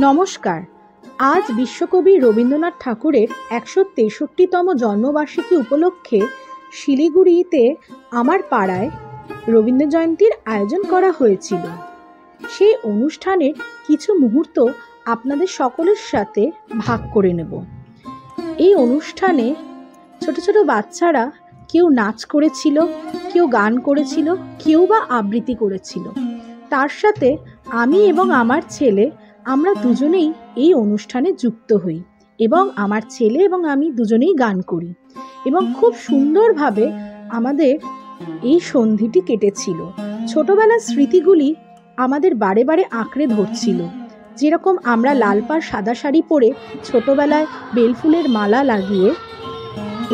নমস্কার। আজ বিশ্বকবি রবীন্দ্রনাথ ঠাকুরের ১৬৩তম জন্মবার্ষিকী উপলক্ষে শিলিগুড়িতে আমার পাড়ায় রবীন্দ্র জয়ন্তীর আয়োজন করা হয়েছিল। সেই অনুষ্ঠানের কিছু মুহূর্ত আপনাদের সকলের সাথে ভাগ করে নেব। এই অনুষ্ঠানে ছোট ছোট বাচ্চারা কেউ নাচ করেছিল, কেউ গান করেছিল, কেউ বা আবৃত্তি করেছিল। তার সাথে আমি এবং আমার ছেলে আমরা দুজনেই এই অনুষ্ঠানে যুক্ত হই এবং আমার ছেলে এবং আমি দুজনেই গান করি এবং খুব সুন্দরভাবে আমাদের এই সন্ধিটি কেটেছিল। ছোটবেলার স্মৃতিগুলি আমাদের বারে বারে আঁকড়ে ধরছিল। যেরকম আমরা লাল পাড় সাদা শাড়ি পরে ছোটবেলায় বেলফুলের মালা লাগিয়ে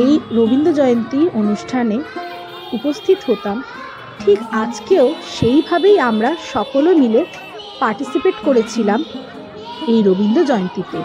এই রবীন্দ্র জয়ন্তী অনুষ্ঠানে উপস্থিত হতাম, ঠিক আজকেও সেইভাবেই আমরা সকলে মিলে পার্টিসিপেট করেছিলাম এই রবীন্দ্র জয়ন্তীতে।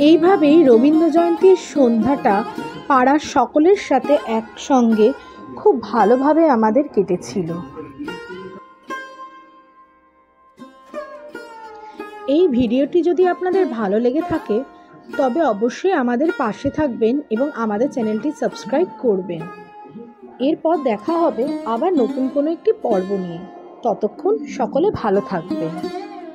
এইভাবেই রবীন্দ্র জয়ন্তীর সন্ধ্যাটা পাড়ার সকলের সাথে একসঙ্গে খুব ভালোভাবে আমাদের কেটেছিল। এই ভিডিওটি যদি আপনাদের ভালো লেগে থাকে তবে অবশ্যই আমাদের পাশে থাকবেন এবং আমাদের চ্যানেলটি সাবস্ক্রাইব করবেন। এরপর দেখা হবে আবার নতুন কোনো একটি পর্ব নিয়ে। ততক্ষণ সকলে ভালো থাকবেন।